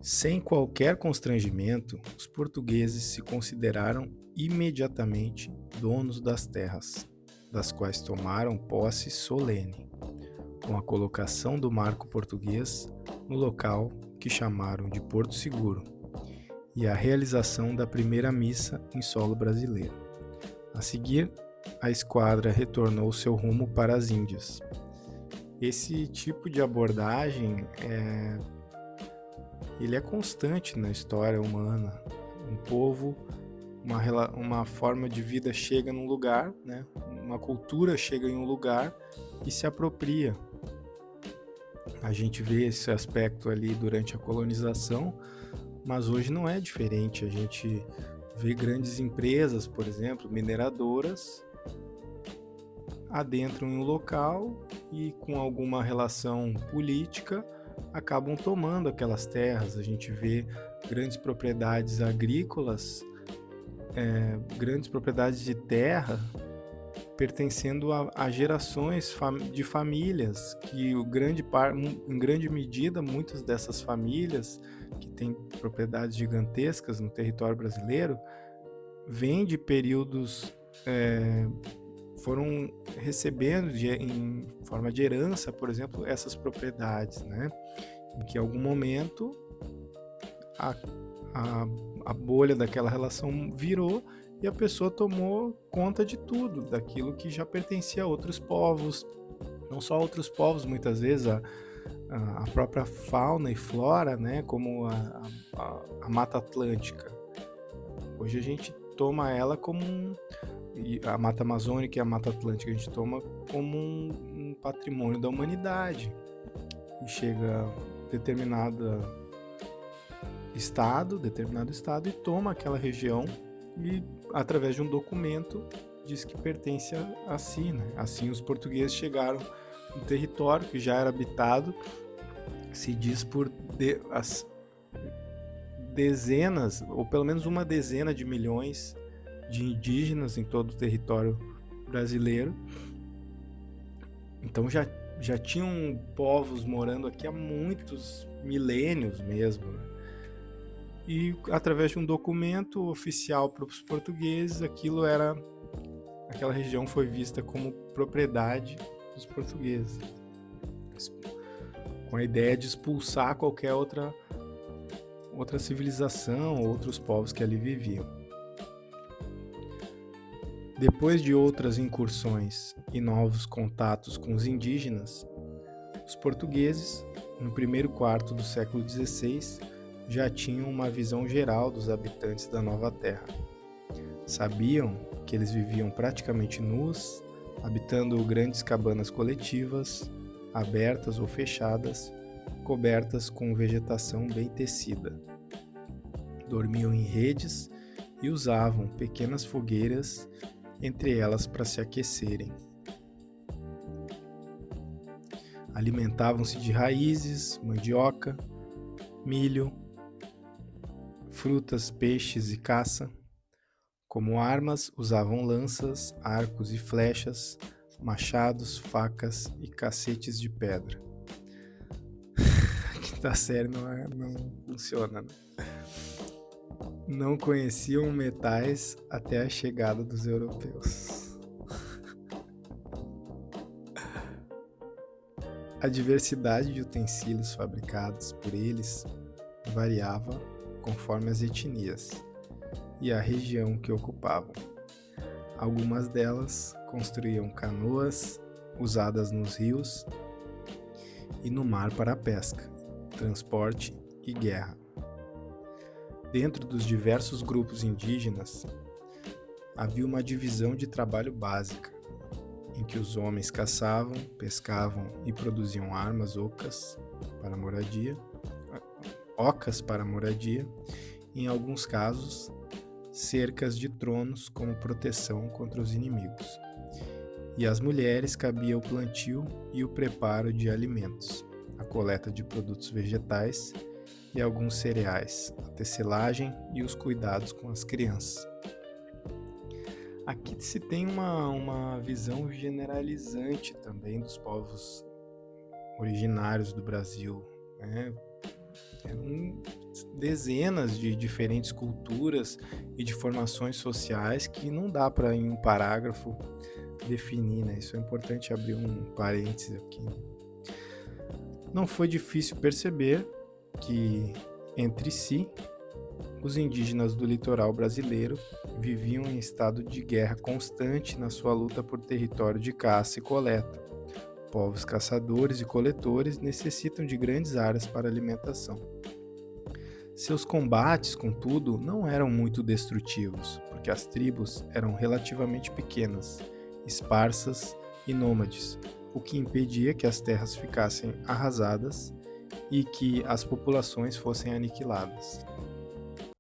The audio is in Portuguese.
Sem qualquer constrangimento, os portugueses se consideraram imediatamente donos das terras, das quais tomaram posse solene, com a colocação do marco português no local que chamaram de Porto Seguro e a realização da primeira missa em solo brasileiro. A seguir, a esquadra retornou seu rumo para as Índias. Esse tipo de abordagem ele é constante na história humana. Um povo, uma forma de vida chega num lugar, né? Uma cultura chega em um lugar e se apropria. A gente vê esse aspecto ali durante a colonização, mas hoje não é diferente. A gente vê grandes empresas, por exemplo, mineradoras, adentram em um local e com alguma relação política acabam tomando aquelas terras. A gente vê grandes propriedades agrícolas, grandes propriedades de terra pertencendo a gerações de famílias, que em grande medida muitas dessas famílias que têm propriedades gigantescas no território brasileiro vêm de períodos foram recebendo em forma de herança, por exemplo, essas propriedades, né? Em que em algum momento a bolha daquela relação virou e a pessoa tomou conta de tudo, daquilo que já pertencia a outros povos, não só a outros povos, muitas vezes a própria fauna e flora, né? Como a Mata Atlântica. Hoje a gente toma ela como e a Mata Amazônica e a Mata Atlântica a gente toma como um patrimônio da humanidade. E chega determinado estado e toma aquela região e, através de um documento, diz que pertence a si, né? Assim, os portugueses chegaram no território que já era habitado, se diz por as dezenas, ou pelo menos uma dezena de milhões de indígenas em todo o território brasileiro. Então já tinham povos morando aqui há muitos milênios mesmo, né? E através de um documento oficial para os portugueses, aquela região foi vista como propriedade dos portugueses, com a ideia de expulsar qualquer outra civilização, outros povos que ali viviam. Depois de outras incursões e novos contatos com os indígenas, os portugueses, no primeiro quarto do século XVI, já tinham uma visão geral dos habitantes da nova terra. Sabiam que eles viviam praticamente nus, habitando grandes cabanas coletivas, abertas ou fechadas, cobertas com vegetação bem tecida. Dormiam em redes e usavam pequenas fogueiras entre elas para se aquecerem. Alimentavam-se de raízes, mandioca, milho, frutas, peixes e caça. Como armas, usavam lanças, arcos e flechas, machados, facas e cacetes de pedra. A quinta série não funciona, né? Não conheciam metais até a chegada dos europeus. A diversidade de utensílios fabricados por eles variava conforme as etnias e a região que ocupavam. Algumas delas construíam canoas usadas nos rios e no mar para a pesca, transporte e guerra. Dentro dos diversos grupos indígenas, havia uma divisão de trabalho básica, em que os homens caçavam, pescavam e produziam armas ocas para moradia, e, em alguns casos, cercas de tronos como proteção contra os inimigos. E às mulheres cabia o plantio e o preparo de alimentos, a coleta de produtos vegetais e alguns cereais, a tecelagem e os cuidados com as crianças. Aqui se tem uma visão generalizante também dos povos originários do Brasil, né? dezenas de diferentes culturas e de formações sociais que não dá para, em um parágrafo, definir, né? Isso é importante abrir um parênteses aqui. Não foi difícil perceber que, entre si, os indígenas do litoral brasileiro viviam em estado de guerra constante na sua luta por território de caça e coleta. Povos caçadores e coletores necessitam de grandes áreas para alimentação. Seus combates, contudo, não eram muito destrutivos, porque as tribos eram relativamente pequenas, esparsas e nômades, o que impedia que as terras ficassem arrasadas e que as populações fossem aniquiladas.